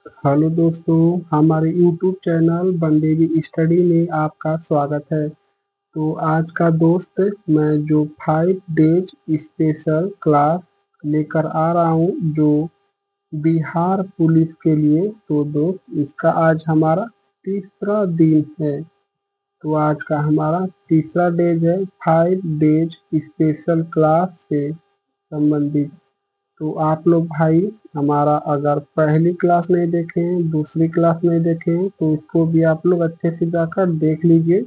Hello दोस्तों, हमारे YouTube channel Banderi study में आपका स्वागत है। तो आज का दोस्त मैं जो 5 डेज स्पेशल क्लास लेकर आ रहा हूँ जो बिहार पुलिस के लिए। तो दोस्त इसका आज हमारा तीसरा दिन है। तो आज का हमारा तीसरा डेज है 5 डेज स्पेशल क्लास से संबंधित। तो आप लोग भाई हमारा अगर पहली क्लास नहीं देखे हैं, दूसरी क्लास नहीं देखे हैं, तो इसको भी आप लोग अच्छे से जाकर देख लीजिए।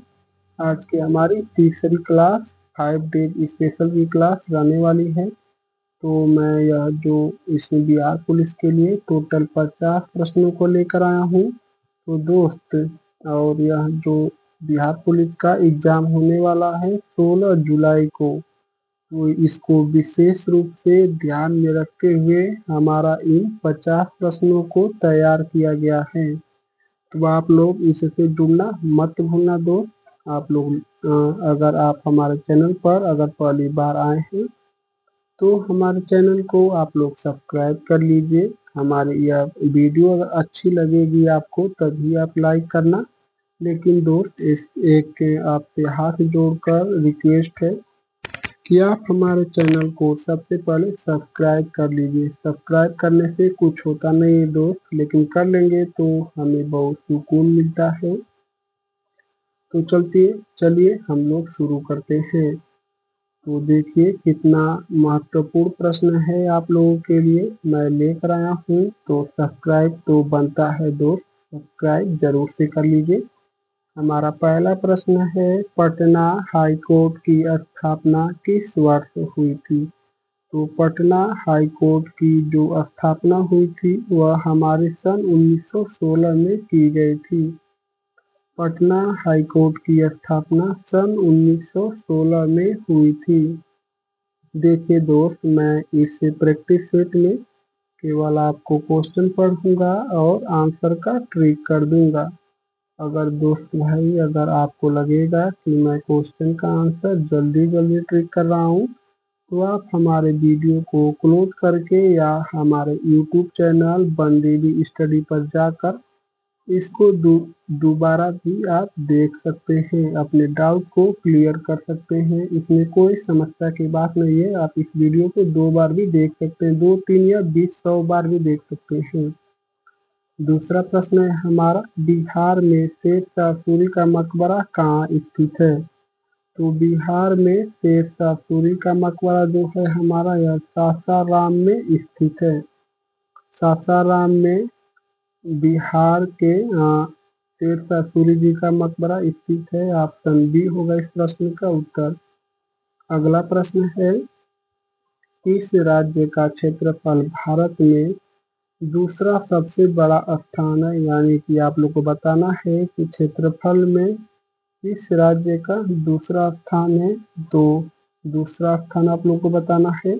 आज की हमारी तीसरी क्लास 5 डेज स्पेशल की क्लास रहने वाली है। तो मैं यह जो इसमें बिहार पुलिस के लिए टोटल 50 प्रश्नों को लेकर आया हूँ। तो दोस्त, और यह जो बिहार पुलिस का एग्जाम होने वाला है 16 जुलाई को, तो इसको विशेष रूप से ध्यान में रखते हुए हमारा इन 50 प्रश्नों को तैयार किया गया है। तो आप लोग इससे जुड़ना मत भूलना दोस्त। आप लोग अगर आप हमारे चैनल पर अगर पहली बार आए हैं तो हमारे चैनल को आप लोग सब्सक्राइब कर लीजिए। हमारी यह वीडियो अगर अच्छी लगेगी आपको तभी आप लाइक करना। लेकिन दोस्त इस एक आपसे हाथ जोड़कर रिक्वेस्ट है कि आप हमारे चैनल को सबसे पहले सब्सक्राइब कर लीजिए। सब्सक्राइब करने से कुछ होता नहीं है दोस्त, लेकिन कर लेंगे तो हमें बहुत सुकून मिलता है। तो चलिए हम लोग शुरू करते हैं। तो देखिए कितना महत्वपूर्ण प्रश्न है आप लोगों के लिए मैं लेकर आया हूँ। तो सब्सक्राइब तो बनता है दोस्त, सब्सक्राइब जरूर से कर लीजिए। हमारा पहला प्रश्न है, पटना हाई कोर्ट की स्थापना किस वर्ष हुई थी? तो पटना हाई कोर्ट की जो स्थापना हुई थी वह हमारे सन 1916 में की गई थी। पटना हाई कोर्ट की स्थापना सन 1916 में हुई थी। देखिए दोस्त, मैं इस प्रैक्टिस सेट में केवल आपको क्वेश्चन पढ़ूंगा और आंसर का ट्रिक कर दूंगा। अगर दोस्त भाई अगर आपको लगेगा कि मैं क्वेश्चन का आंसर जल्दी जल्दी ट्रिक कर रहा हूँ तो आप हमारे वीडियो को क्लोज करके या हमारे यूट्यूब चैनल बंदेरी स्टडी पर जाकर इसको दोबारा भी आप देख सकते हैं, अपने डाउट को क्लियर कर सकते हैं। इसमें कोई समस्या की बात नहीं है। आप इस वीडियो को 2 बार भी देख सकते हैं, 2, 3 या 20, 100 बार भी देख सकते हैं। दूसरा प्रश्न है हमारा, बिहार में शेरशाह सूरी का मकबरा कहाँ स्थित है? तो बिहार में शेरशाह सूरी का मकबरा जो है हमारा यह सासाराम में स्थित है। सासाराम में बिहार के शेरशाह सूरी जी का मकबरा स्थित है। ऑप्शन बी होगा इस प्रश्न का उत्तर। अगला प्रश्न है, किस राज्य का क्षेत्रफल भारत में दूसरा सबसे बड़ा स्थान है? यानी कि आप लोग को बताना है कि क्षेत्रफल में किस राज्य का दूसरा स्थान है। तो दूसरा स्थान आप लोग को बताना है।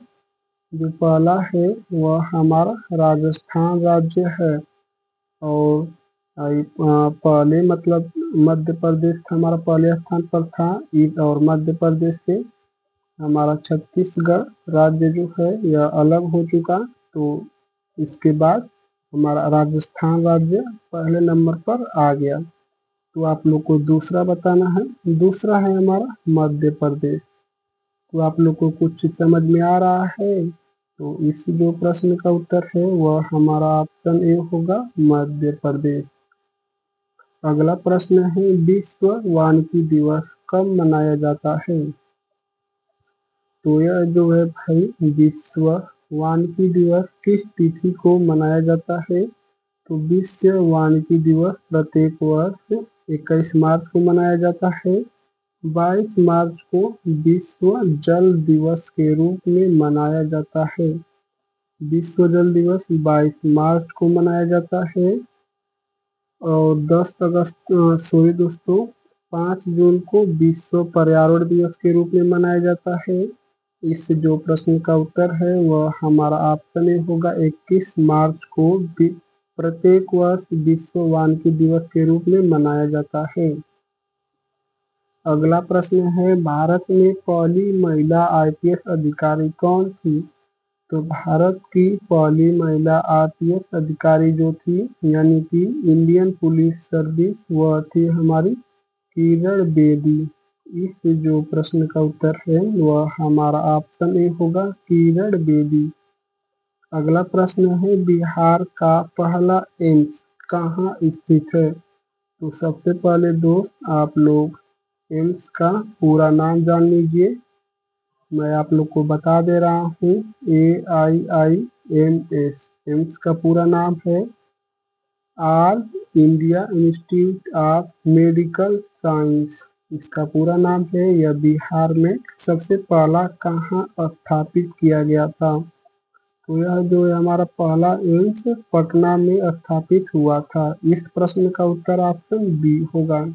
जो पहला है वह हमारा राजस्थान राज्य है। और पहले मतलब मध्य प्रदेश हमारा पहले स्थान पर था। और मध्य प्रदेश से हमारा छत्तीसगढ़ राज्य जो है यह अलग हो चुका। तो इसके बाद हमारा राजस्थान राज्य पहले नंबर पर आ गया। तो आप लोग को दूसरा बताना है। दूसरा है हमारा मध्य प्रदेश। तो आप लोग को कुछ समझ में आ रहा है? तो इस जो प्रश्न का उत्तर है वह हमारा ऑप्शन ए होगा, मध्य प्रदेश। अगला प्रश्न है, विश्व वानिकी दिवस कब मनाया जाता है? तो यह जो है भाई विश्व वानिकी दिवस किस तिथि को मनाया जाता है? तो विश्व वानिकी दिवस प्रत्येक वर्ष 21 मार्च को मनाया जाता है। 22 मार्च को विश्व जल दिवस के रूप में मनाया जाता है। विश्व जल दिवस 22 मार्च को मनाया जाता है। और 10 अगस्त सॉरी दोस्तों 5 जून को विश्व पर्यावरण दिवस के रूप में मनाया जाता है। इस जो प्रश्न का उत्तर है वह हमारा ऑप्शन ए होगा, 21 मार्च को प्रत्येक वर्ष विश्व वानिकी दिवस के रूप में मनाया जाता है। अगला प्रश्न है, भारत में पहली महिला IPS अधिकारी कौन थी? तो भारत की पहली महिला आईपीएस अधिकारी जो थी यानी कि इंडियन पुलिस सर्विस, वह थी हमारी किरण बेदी। इस जो प्रश्न का उत्तर है वह हमारा ऑप्शन ए होगा, किरण बेदी। अगला प्रश्न है, बिहार का पहला एम्स कहाँ स्थित है? तो सबसे पहले दोस्त आप लोग एम्स का पूरा नाम जान लीजिए। मैं आप लोग को बता दे रहा हूँ, AIIMS। एम्स का पूरा नाम है all India institute of medical science. इसका पूरा नाम है। यह बिहार में सबसे पहला कहाँ स्थापित किया गया था? तो यह जो है हमारा पहला एम्स पटना में स्थापित हुआ था। इस प्रश्न का उत्तर ऑप्शन बी होगा।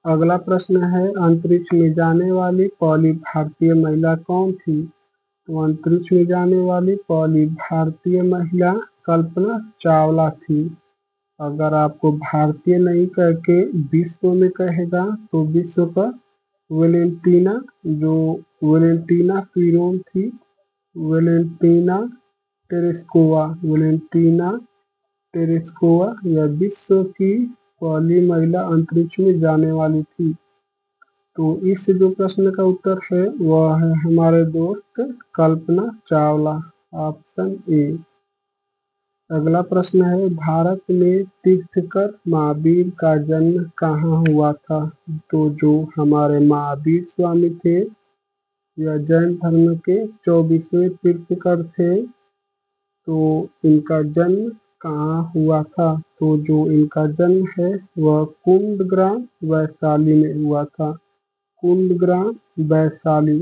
अगला प्रश्न है, अंतरिक्ष में जाने वाली पहली भारतीय महिला कौन थी? तो अंतरिक्ष में जाने वाली पहली भारतीय महिला कल्पना चावला थी। अगर आपको भारतीय नहीं कह के विश्व में कहेगा तो विश्व का वेलेंटीना फिरोन थी, वेलेंटीना टेरेस्कोवा यह विश्व की पहली महिला अंतरिक्ष में जाने वाली थी। तो इस जो प्रश्न का उत्तर है वह है हमारे दोस्त कल्पना चावला, ऑप्शन ए। अगला प्रश्न है, भारत में तीर्थंकर महावीर का जन्म कहाँ हुआ था? तो जो हमारे महावीर स्वामी थे यह जैन धर्म के 24वें तीर्थंकर थे। तो इनका जन्म कहाँ हुआ था? तो जो इनका जन्म है वह कुंदग्राम वैशाली में हुआ था, कुंदग्राम वैशाली।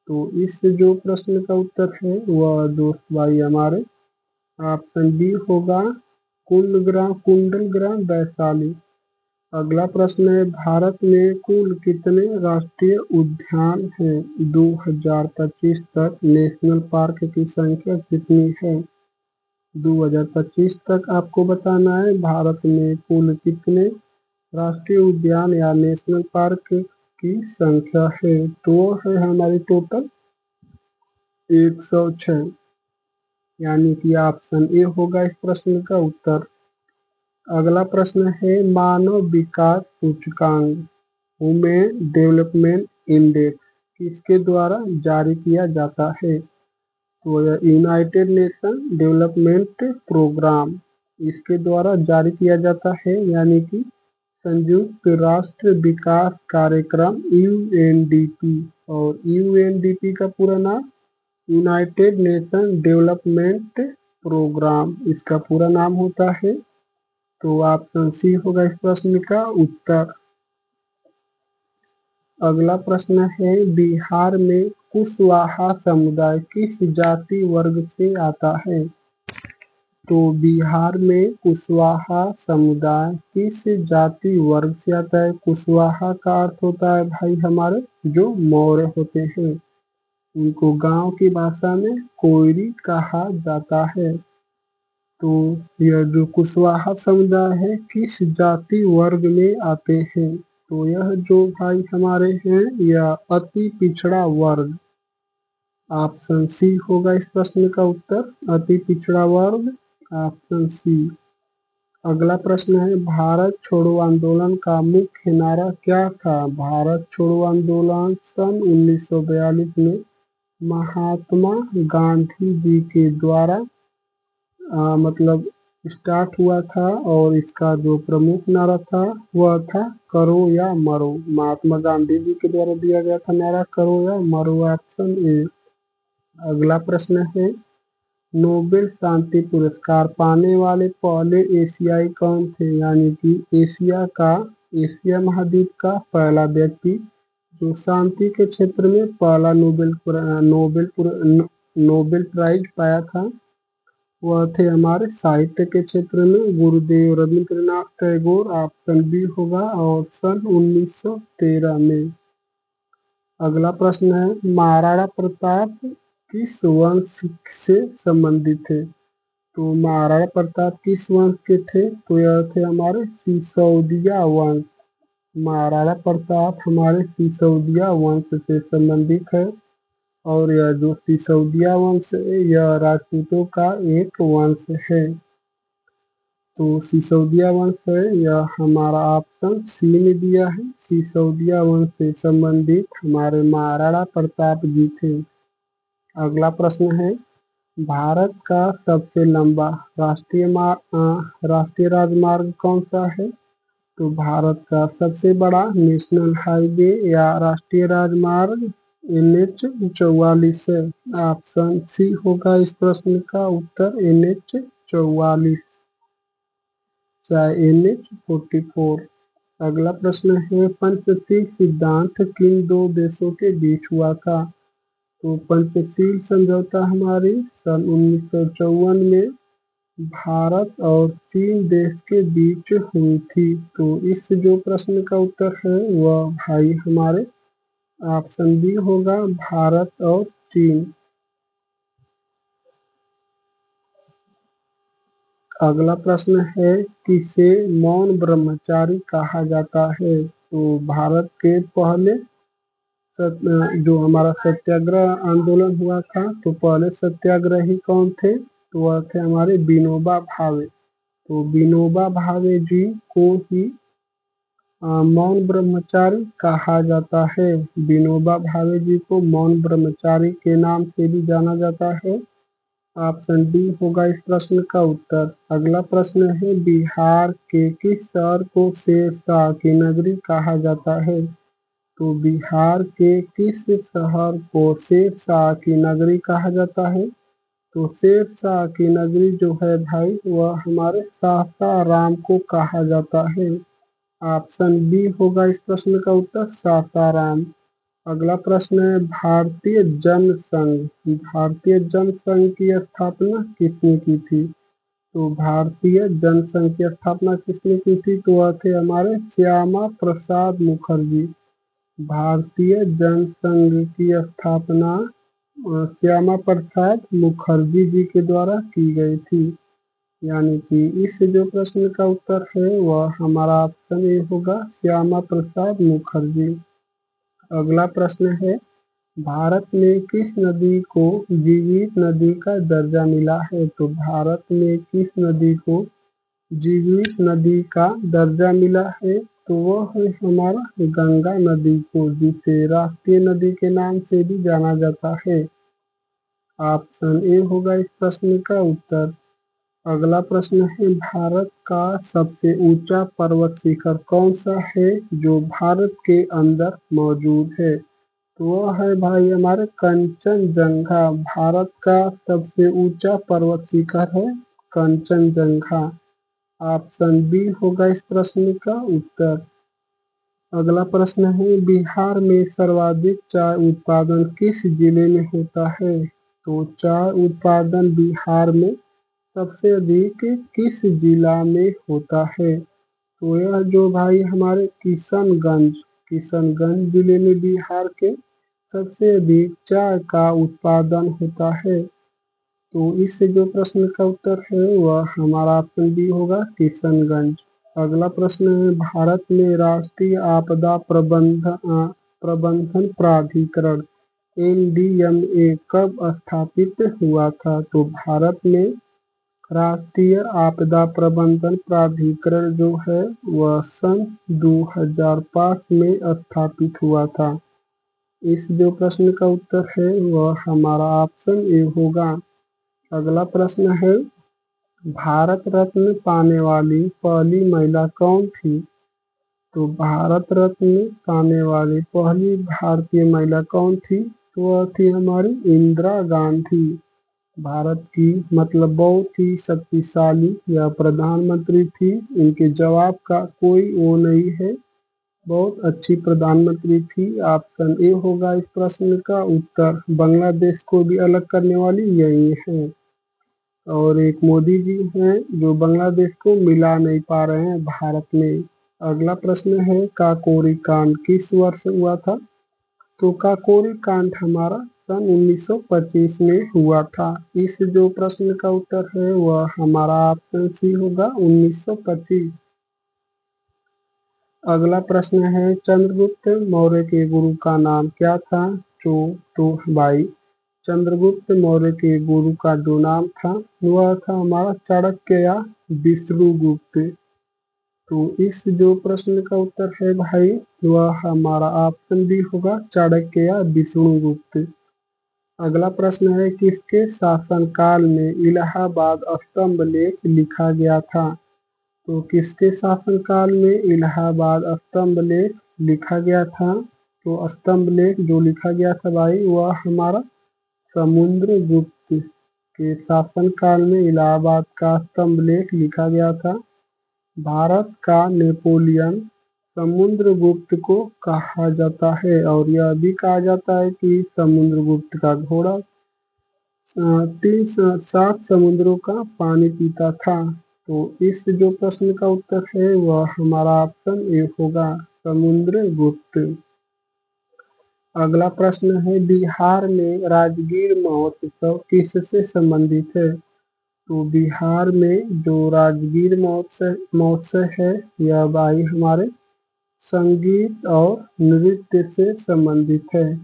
तो इस जो प्रश्न का उत्तर है वह दोस्त भाई हमारे ऑप्शन बी होगा, कुंडलग्राम वैशाली। अगला प्रश्न है, भारत में कुल कितने राष्ट्रीय उद्यान हैं? 2025 तक नेशनल पार्क की संख्या कितनी है? 2025 तक आपको बताना है भारत में कुल कितने राष्ट्रीय उद्यान या नेशनल पार्क की संख्या है। तो है हमारी टोटल 106, यानी कि ऑप्शन ए होगा इस प्रश्न का उत्तर। अगला प्रश्न है, मानव विकास सूचकांक वुमेन डेवलपमेंट इंडेक्स किसके द्वारा जारी किया जाता है? तो यह यूनाइटेड नेशन डेवलपमेंट प्रोग्राम इसके द्वारा जारी किया जाता है, यानी कि संयुक्त राष्ट्र विकास कार्यक्रम UNDP। और UNDP का पूरा नाम यूनाइटेड नेशन डेवलपमेंट प्रोग्राम इसका पूरा नाम होता है। तो ऑप्शन सी होगा इस प्रश्न का उत्तर। अगला प्रश्न है, बिहार में कुशवाहा समुदाय किस जाति वर्ग से आता है? तो बिहार में कुशवाहा समुदाय किस जाति वर्ग से आता है? कुशवाहा का अर्थ होता है भाई हमारे जो मौर्य होते हैं, उनको गांव की भाषा में कोयरी कहा जाता है। तो यह जो कुशवाहा समुदाय है किस जाति वर्ग में आते हैं? तो यह जो भाई हमारे हैं यह अति पिछड़ा वर्ग, ऑप्शन सी होगा इस प्रश्न का उत्तर, अति पिछड़ा वर्ग, ऑप्शन सी। अगला प्रश्न है, भारत छोड़ो आंदोलन का मुख्य नारा क्या था? भारत छोड़ो आंदोलन सन 1942 में महात्मा गांधी जी के द्वारा मतलब स्टार्ट हुआ था, और इसका जो प्रमुख नारा था वह था करो या मरो। महात्मा गांधी जी के द्वारा दिया गया था नारा करो या मरो, ऑप्शन ए। अगला प्रश्न है, नोबेल शांति पुरस्कार पाने वाले पहले एशियाई कौन थे? यानी कि एशिया महाद्वीप का पहला व्यक्ति जो शांति के क्षेत्र में पहला नोबेल प्राइज पाया था वह थे हमारे साहित्य के क्षेत्र में गुरुदेव रविंद्रनाथ टैगोर, ऑप्शन बी होगा, और सन 1913 में। अगला प्रश्न है, महाराणा प्रताप किस वंश से संबंधित थे? तो महाराणा प्रताप किस वंश के थे? तो यह थे हमारे सिसोदिया वंश। महाराणा प्रताप हमारे सिसोदिया वंश से संबंधित है। और यह जो सिसोदिया वंश है यह राजपूतों का एक वंश है। तो सिसोदिया वंश है यह हमारा ऑप्शन सी में दिया है। सिसोदिया वंश से संबंधित हमारे महाराणा प्रताप जी थे। अगला प्रश्न है, भारत का सबसे लंबा राष्ट्रीय राजमार्ग कौन सा है? तो भारत का सबसे बड़ा नेशनल हाईवे या राष्ट्रीय राजमार्ग NH 44 है। ऑप्शन सी होगा इस प्रश्न का उत्तर NH 44, चाहे NH 44। अगला प्रश्न है, पंचशील सिद्धांत किन दो देशों के बीच हुआ था? तो पंचशील समझौता हमारी सन 1954 में भारत और चीन देश के बीच हुई थी। तो इस जो प्रश्न का उत्तर है वह भाई हमारे ऑप्शन बी होगा, भारत और चीन। अगला प्रश्न है, किसे मौन ब्रह्मचारी कहा जाता है? तो भारत के पहले जो हमारा सत्याग्रह आंदोलन हुआ था, तो पहले सत्याग्रही कौन थे? तो वह थे हमारे विनोबा भावे। तो विनोबा भावे जी को ही मौन ब्रह्मचारी कहा जाता है। विनोबा भावे जी को मौन ब्रह्मचारी के नाम से भी जाना जाता है। ऑप्शन डी होगा इस प्रश्न का उत्तर। अगला प्रश्न है, बिहार के किस शहर को शेरशाह की नगरी कहा जाता है? तो बिहार के किस शहर को शेरशाह की नगरी कहा जाता है? तो शेरशाह की नगरी जो है भाई वह हमारे सासाराम को कहा जाता है। ऑप्शन बी होगा इस प्रश्न का उत्तर, सासाराम। अगला प्रश्न है, भारतीय जनसंघ की स्थापना किसने की थी? तो भारतीय जनसंघ की स्थापना किसने की थी? तो वह थे हमारे श्यामा प्रसाद मुखर्जी। भारतीय जनसंघ की स्थापना श्यामा प्रसाद मुखर्जी जी के द्वारा की गई थी। यानी कि इस जो प्रश्न का उत्तर है वह हमारा ऑप्शन ए होगा, श्यामा प्रसाद मुखर्जी। अगला प्रश्न है, भारत में किस नदी को जीवित नदी का दर्जा मिला है? तो भारत में किस नदी को जीवित नदी का दर्जा मिला है? तो वह है हमारा गंगा नदी को, जिसे राष्ट्रीय नदी के नाम से भी जाना जाता है। ऑप्शन ए होगा इस प्रश्न का उत्तर। अगला प्रश्न है, भारत का सबसे ऊंचा पर्वत शिखर कौन सा है जो भारत के अंदर मौजूद है? तो वह है भाई हमारे कंचनजंगा। भारत का सबसे ऊंचा पर्वत शिखर है कंचनजंगा। ऑप्शन बी होगा इस प्रश्न का उत्तर। अगला प्रश्न है, बिहार में सर्वाधिक चाय उत्पादन किस जिले में होता है? तो चाय उत्पादन बिहार में सबसे अधिक किस जिला में होता है? तो यह जो भाई हमारे किशनगंज जिले में बिहार के सबसे अधिक चाय का उत्पादन होता है। तो इस जो प्रश्न का उत्तर है वह हमारा ऑप्शन बी होगा, किशनगंज। अगला प्रश्न है, भारत में राष्ट्रीय आपदा प्रबंधन प्राधिकरण NDMA कब स्थापित हुआ था? तो भारत में राष्ट्रीय आपदा प्रबंधन प्राधिकरण जो है वह सन 2005 में स्थापित हुआ था। इस जो प्रश्न का उत्तर है वह हमारा ऑप्शन ए होगा। अगला प्रश्न है, भारत रत्न पाने वाली पहली महिला कौन थी? तो भारत रत्न पाने वाली पहली भारतीय महिला कौन थी? तो वह थी हमारी इंदिरा गांधी। भारत की मतलब बहुत ही शक्तिशाली यह प्रधानमंत्री थी। इनके जवाब का कोई वो नहीं है, बहुत अच्छी प्रधानमंत्री थी। ऑप्शन ए होगा इस प्रश्न का उत्तर। बांग्लादेश को भी अलग करने वाली यही है। और एक मोदी जी हैं जो बांग्लादेश को मिला नहीं पा रहे हैं भारत में। अगला प्रश्न है, काकोरी कांड किस वर्ष हुआ था? तो काकोरी कांड हमारा सन 1925 में हुआ था। इस जो प्रश्न का उत्तर है वह हमारा ऑप्शन सी होगा, 1925। अगला प्रश्न है, चंद्रगुप्त मौर्य के गुरु का नाम क्या था? तो भाई चंद्रगुप्त मौर्य के गुरु का जो नाम था वह था हमारा चाणक्य या विष्णुगुप्त। तो इस जो प्रश्न का उत्तर है भाई वह हमारा ऑप्शन बी होगा, चाणक्य या विष्णुगुप्त। अगला प्रश्न है, किसके शासनकाल में इलाहाबाद स्तंभ लेख लिखा गया था? तो किसके शासनकाल में इलाहाबाद स्तंभ लेख लिखा गया था? तो स्तंभ लेख जो लिखा गया था भाई वह हमारा समुद्रगुप्त के शासनकाल में इलाहाबाद का स्तंभ लेख लिखा गया था। भारत का नेपोलियन समुद्रगुप्त को कहा जाता है और यह भी कहा जाता है कि समुद्रगुप्त का घोड़ा 7 समुद्रों का पानी पीता था। तो इस जो प्रश्न का उत्तर है वह हमारा ऑप्शन ए होगा, समुद्रगुप्त। अगला प्रश्न है, बिहार में राजगीर महोत्सव किससे संबंधित है? तो बिहार में जो राजगीर महोत्सव है यह भाई हमारे संगीत और नृत्य से संबंधित है।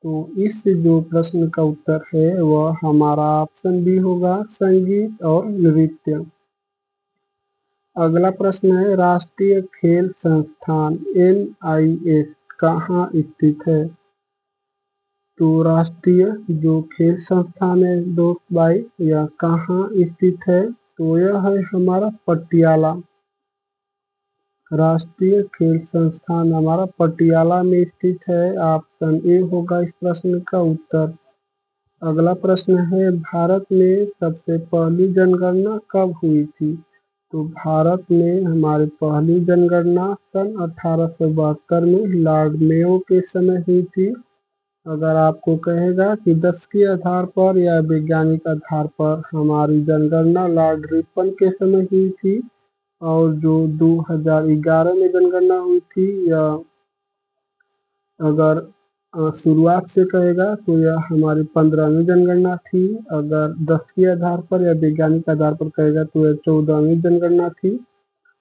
तो इस जो प्रश्न का उत्तर है वह हमारा ऑप्शन बी होगा, संगीत और नृत्य। अगला प्रश्न है, राष्ट्रीय खेल संस्थान NIS कहाँ स्थित है? तो राष्ट्रीय जो खेल संस्थान है दोस्त भाई यह कहाँ स्थित है? तो यह है हमारा पटियाला। राष्ट्रीय खेल संस्थान हमारा पटियाला में स्थित है। ऑप्शन ए होगा इस प्रश्न का उत्तर। अगला प्रश्न है, भारत में सबसे पहली जनगणना कब हुई थी? तो भारत में हमारी पहली जनगणना सन 1872 में लॉर्ड मेयो के समय हुई थी। अगर आपको कहेगा कि 10 के आधार पर या वैज्ञानिक आधार पर हमारी जनगणना लॉर्ड रिपन के समय हुई थी और जो 2011 में जनगणना हुई थी या अगर शुरुआत से कहेगा तो यह हमारी 15वीं जनगणना थी। अगर 10 के आधार पर या वैज्ञानिक आधार पर कहेगा तो यह 14वीं जनगणना थी।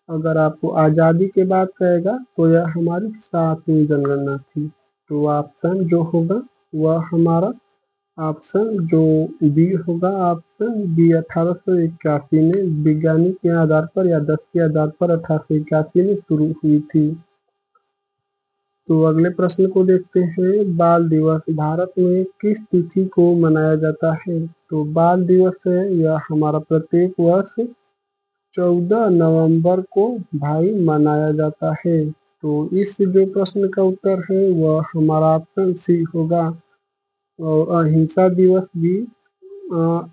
अगर आपको आज़ादी के बाद कहेगा तो यह हमारी 7वीं जनगणना थी। तो ऑप्शन जो होगा वह हमारा ऑप्शन जो बी होगा, ऑप्शन बी 1881 में वैज्ञानिक के आधार पर या 10 के आधार पर 1881 में शुरू हुई थी। तो अगले प्रश्न को देखते हैं, बाल दिवस भारत में किस तिथि को मनाया जाता है? तो बाल दिवस है यह हमारा प्रत्येक वर्ष 14 नवंबर को भाई मनाया जाता है। तो इस जो प्रश्न का उत्तर है वह हमारा ऑप्शन सी होगा। और अहिंसा दिवस भी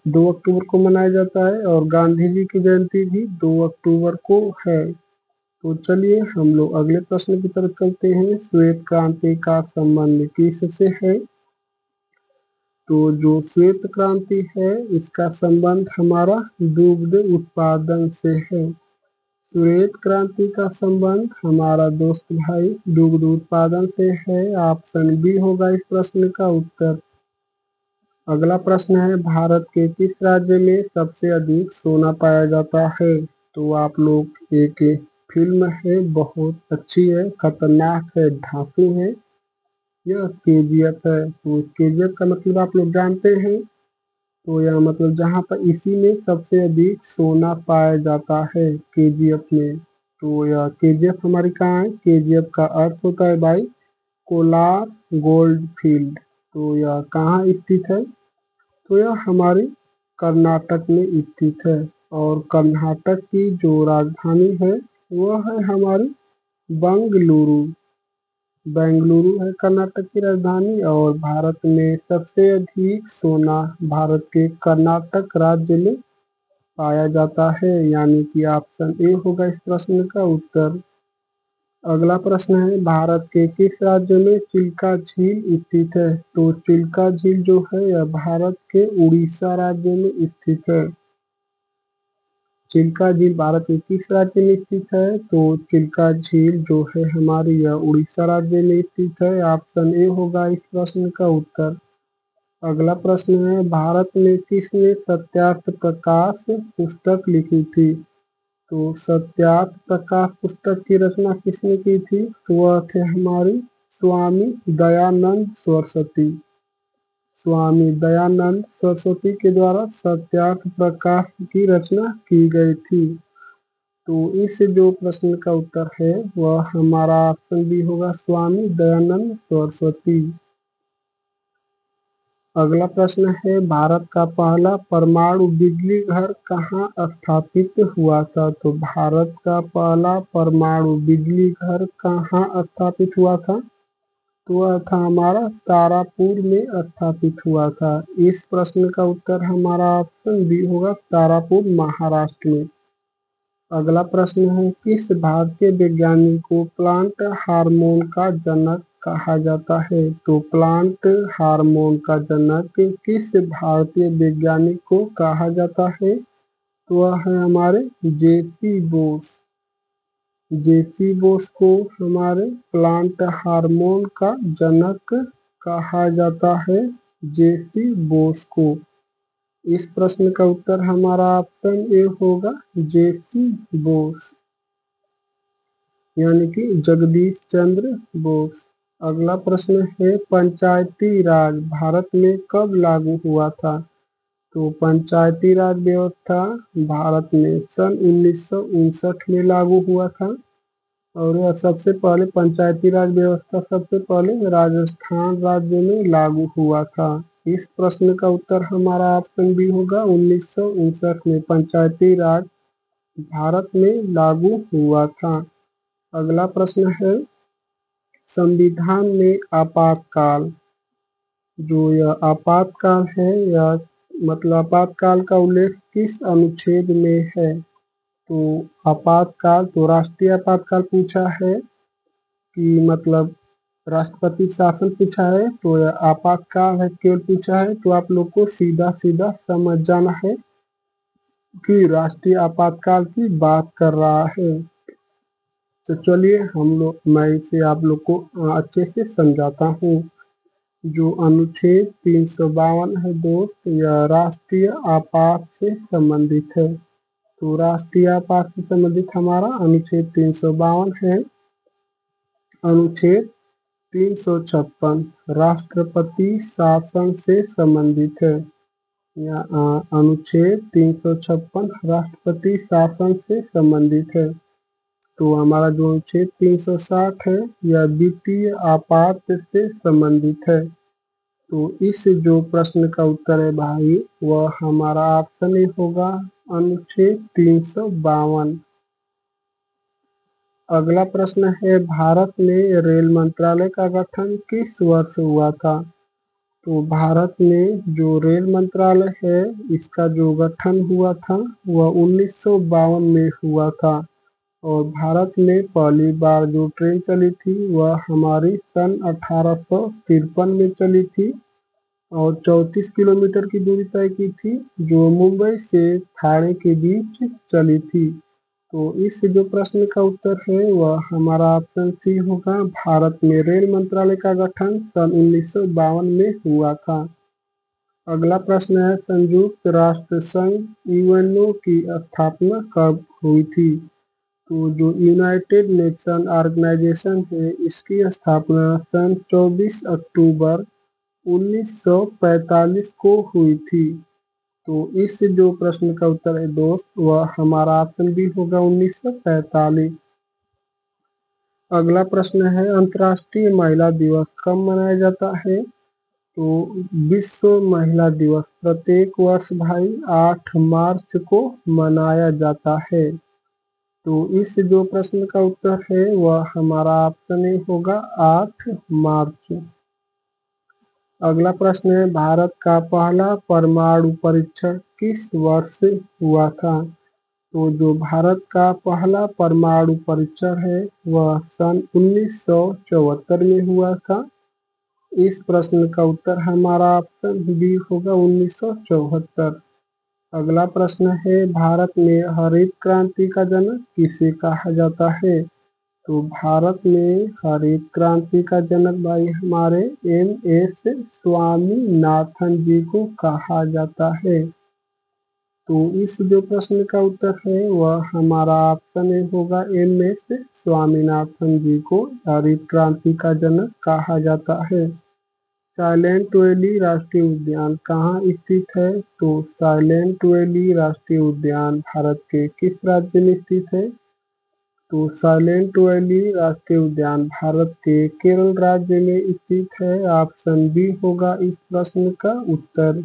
2 अक्टूबर को मनाया जाता है और गांधी जी की जयंती भी 2 अक्टूबर को है। तो चलिए हम लोग अगले प्रश्न की तरफ चलते हैं, श्वेत क्रांति का संबंध किससे है? तो जो श्वेत क्रांति है इसका संबंध हमारा दुग्ध उत्पादन से है। श्वेत क्रांति का संबंध हमारा दोस्त भाई दुग्ध उत्पादन से है। ऑप्शन बी होगा इस प्रश्न का उत्तर। अगला प्रश्न है, भारत के किस राज्य में सबसे अधिक सोना पाया जाता है? तो आप लोग एक फिल्म है बहुत अच्छी है, खतरनाक है, धांसू है, यह KGF है। तो KGF का मतलब आप लोग जानते हैं। तो यह मतलब जहाँ पर इसी में सबसे अधिक सोना पाया जाता है KGF में। तो यह KGF हमारी कहाँ है? KGF का अर्थ होता है भाई कोलार गोल्ड फील्ड। तो यह कहाँ स्थित है? तो यह हमारे कर्नाटक में स्थित है और कर्नाटक की जो राजधानी है वह है हमारी बेंगलुरु। बेंगलुरु है कर्नाटक की राजधानी और भारत में सबसे अधिक सोना भारत के कर्नाटक राज्य में पाया जाता है, यानी कि ऑप्शन ए होगा इस प्रश्न का उत्तर। अगला प्रश्न है, भारत के किस राज्य में चिल्का झील स्थित है? तो चिल्का झील जो है यह भारत के उड़ीसा राज्य में स्थित है। चिल्का झील भारत के किस राज्य में स्थित है? तो चिल्का झील जो है हमारी यह उड़ीसा राज्य में स्थित है। ऑप्शन ए होगा इस प्रश्न का उत्तर। अगला प्रश्न है, भारत में किसने सत्यार्थ प्रकाश पुस्तक लिखी थी? तो सत्यार्थ प्रकाश पुस्तक की रचना किसने की थी? तो वह थे हमारी स्वामी दयानंद सरस्वती। स्वामी दयानंद सरस्वती के द्वारा सत्यार्थ प्रकाश की रचना की गई थी। तो इस जो प्रश्न का उत्तर है वह हमारा ऑप्शन बी होगा, स्वामी दयानंद सरस्वती। अगला प्रश्न है, भारत का पहला परमाणु बिजली घर कहाँ स्थापित हुआ था? तो भारत का पहला परमाणु बिजली घर कहाँ स्थापित हुआ था? तो वह था हमारा तारापुर में स्थापित हुआ था। इस प्रश्न का उत्तर हमारा ऑप्शन बी होगा, तारापुर महाराष्ट्र में। अगला प्रश्न है, किस भारतीय वैज्ञानिक को प्लांट हार्मोन का जनक कहा जाता है? तो प्लांट हार्मोन का जनक किस भारतीय वैज्ञानिक को कहा जाता है? तो वह है हमारे जेसी बोस। जेसी बोस को हमारे प्लांट हार्मोन का जनक कहा जाता है, जेसी बोस को। इस प्रश्न का उत्तर हमारा ऑप्शन ए होगा, जेसी बोस, यानी कि जगदीश चंद्र बोस। अगला प्रश्न है, पंचायती राज भारत में कब लागू हुआ था? तो पंचायती राज व्यवस्था भारत में सन 1959 में लागू हुआ था और यह सबसे पहले पंचायती राज व्यवस्था सबसे पहले राजस्थान राज्य में लागू हुआ था। इस प्रश्न का उत्तर हमारा ऑप्शन बी होगा, 1959 में पंचायती राज भारत में लागू हुआ था। अगला प्रश्न है, संविधान में आपातकाल, जो यह आपातकाल है यह मतलब आपातकाल का उल्लेख किस अनुच्छेद में है? तो आपातकाल, तो राष्ट्रीय आपातकाल पूछा है कि मतलब राष्ट्रपति शासन पूछा है, तो यह आपातकाल है केवल पूछा है, तो आप लोग को सीधा सीधा समझ जाना है कि राष्ट्रीय आपातकाल की बात कर रहा है। तो चलिए मैं इसे आप लोग को अच्छे से समझाता हूँ। जो अनुच्छेद 352 है दोस्त, यह राष्ट्रीय आपात से संबंधित है। तो राष्ट्रीय आपात से संबंधित हमारा अनुच्छेद 352 है। अनुच्छेद 356 राष्ट्रपति शासन से संबंधित है। अनुच्छेद 356 राष्ट्रपति शासन से संबंधित है। तो हमारा जो अनुच्छेद 360 है यह वित्तीय आपात से संबंधित है। तो इस जो प्रश्न का उत्तर है भाई वह हमारा ऑप्शन ए होगा, अनुच्छेद 352। अगला प्रश्न है, भारत में रेल मंत्रालय का गठन किस वर्ष हुआ था? तो भारत में जो रेल मंत्रालय है इसका जो गठन हुआ था वह 1952 में हुआ था और भारत में पहली बार जो ट्रेन चली थी वह हमारी सन 1853 में चली थी और 34 किलोमीटर की दूरी तय की थी, जो मुंबई से ठाणे के बीच चली थी। तो इस जो प्रश्न का उत्तर है वह हमारा ऑप्शन सी होगा, भारत में रेल मंत्रालय का गठन सन 1952 में हुआ था। अगला प्रश्न है, संयुक्त राष्ट्र संघ यूएनओ की स्थापना कब हुई थी? तो जो यूनाइटेड नेशन ऑर्गेनाइजेशन है इसकी स्थापना सन 24 अक्टूबर 1945 को हुई थी। तो इस जो प्रश्न का उत्तर है दोस्त वह हमारा ऑप्शन बी होगा, 1945। अगला प्रश्न है, अंतर्राष्ट्रीय महिला दिवस कब मनाया जाता है? तो विश्व महिला दिवस प्रत्येक वर्ष भाई 8 मार्च को मनाया जाता है। तो इस जो प्रश्न का उत्तर है वह हमारा ऑप्शन ए होगा, 8 मार्च। अगला प्रश्न है, भारत का पहला परमाणु परीक्षण किस वर्ष हुआ था? तो जो भारत का पहला परमाणु परीक्षण है वह सन 1974 में हुआ था। इस प्रश्न का उत्तर हमारा ऑप्शन बी होगा, 1974। अगला प्रश्न है, भारत में हरित क्रांति का जनक किसे कहा जाता है? तो भारत में हरित क्रांति का जनक भाई हमारे एम.एस. स्वामीनाथन जी को कहा जाता है। तो इस जो प्रश्न का उत्तर है वह हमारा ऑप्शन ए होगा, एम.एस. स्वामीनाथन जी को हरित क्रांति का जनक कहा जाता है। साइलेंट वैली राष्ट्रीय उद्यान कहाँ स्थित है? तो साइलेंट वैली राष्ट्रीय उद्यान भारत के किस राज्य में स्थित है? तो साइलेंट वैली राष्ट्रीय उद्यान भारत के केरल राज्य में स्थित है। ऑप्शन बी होगा इस प्रश्न का उत्तर।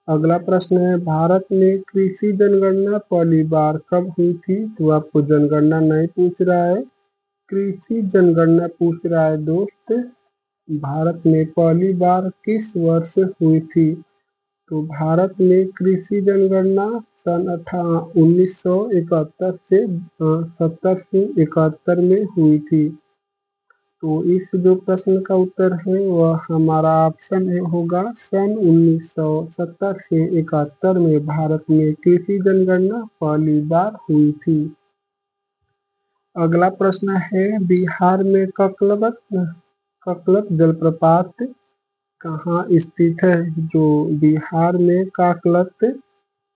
अगला प्रश्न है, भारत में कृषि जनगणना पहली बार कब हुई थी? तो आपको जनगणना नहीं पूछ रहा है, कृषि जनगणना पूछ रहा है दोस्त। भारत में पहली बार किस वर्ष हुई थी? तो भारत में कृषि जनगणना सन 1971 से 1771 में हुई थी। तो इस जो प्रश्न का उत्तर है वह हमारा ऑप्शन ए होगा, सन 1970 से 71 में भारत में कृषि जनगणना पहली बार हुई थी। अगला प्रश्न है, बिहार में ककलत जलप्रपात कहाँ स्थित है? जो बिहार में काकलत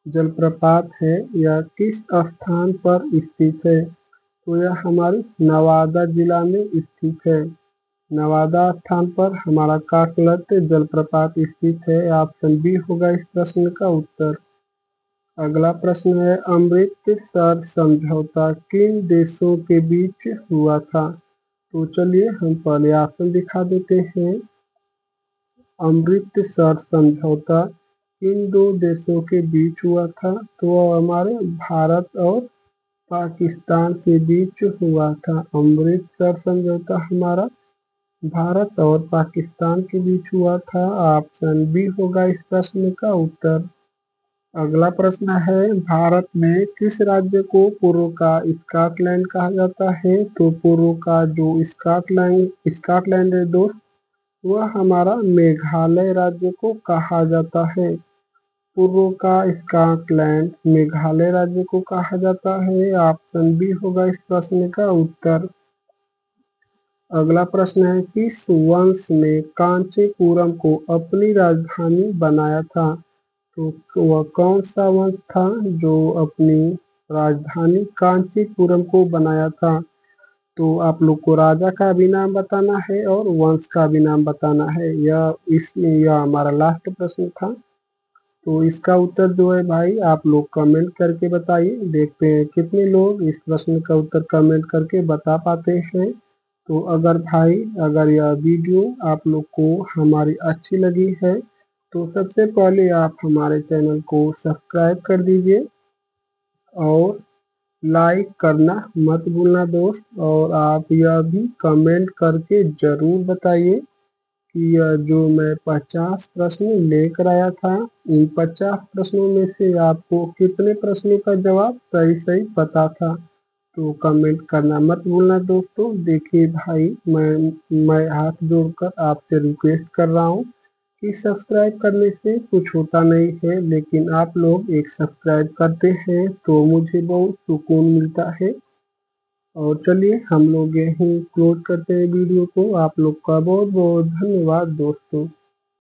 जलप्रपात है यह किस स्थान पर स्थित है? तो यह हमारे नवादा जिला में स्थित है। नवादा स्थान पर हमारा काकलत जलप्रपात स्थित है। ऑप्शन बी होगा इस प्रश्न का उत्तर। अगला प्रश्न है, अमृतसर समझौता किन देशों के बीच हुआ था? तो चलिए हम पहले ऑप्शन दिखा देते हैं। अमृतसर समझौता किन दो देशों के बीच हुआ था? तो हमारे भारत और पाकिस्तान के बीच हुआ था। अमृतसर समझौता हमारा भारत और पाकिस्तान के बीच हुआ था। ऑप्शन बी होगा इस प्रश्न का उत्तर। अगला प्रश्न है, भारत में किस राज्य को पूर्व का स्कॉटलैंड कहा जाता है? तो पूर्व का जो स्कॉटलैंड है दोस्त, वह हमारा मेघालय राज्य को कहा जाता है। पूर्व का स्कॉटलैंड मेघालय राज्य को कहा जाता है। ऑप्शन बी होगा इस प्रश्न का उत्तर। अगला प्रश्न है, किस वंश ने कांचीपुरम को अपनी राजधानी बनाया था? तो वह कौन सा वंश था जो अपनी राजधानी कांचीपुरम को बनाया था? तो आप लोग को राजा का भी नाम बताना है और वंश का भी नाम बताना है। यह हमारा लास्ट प्रश्न था। तो इसका उत्तर जो है भाई आप लोग कमेंट करके बताइए। देखते हैं कितने लोग इस प्रश्न का उत्तर कमेंट करके बता पाते हैं। तो अगर यह वीडियो आप लोग को हमारी अच्छी लगी है तो सबसे पहले आप हमारे चैनल को सब्सक्राइब कर दीजिए और लाइक करना मत भूलना दोस्त। और आप यह भी कमेंट करके ज़रूर बताइए कि यह जो मैं 50 प्रश्न लेकर आया था, इन 50 प्रश्नों में से आपको कितने प्रश्नों का जवाब सही सही पता था। तो कमेंट करना मत भूलना दोस्तों। देखिए भाई, मैं हाथ जोड़कर आपसे रिक्वेस्ट कर रहा हूँ कि सब्सक्राइब करने से कुछ होता नहीं है, लेकिन आप लोग एक सब्सक्राइब करते हैं तो मुझे बहुत सुकून मिलता है। और चलिए हम लोग यहीं क्लोज करते हैं वीडियो को। आप लोग का बहुत बहुत धन्यवाद दोस्तों।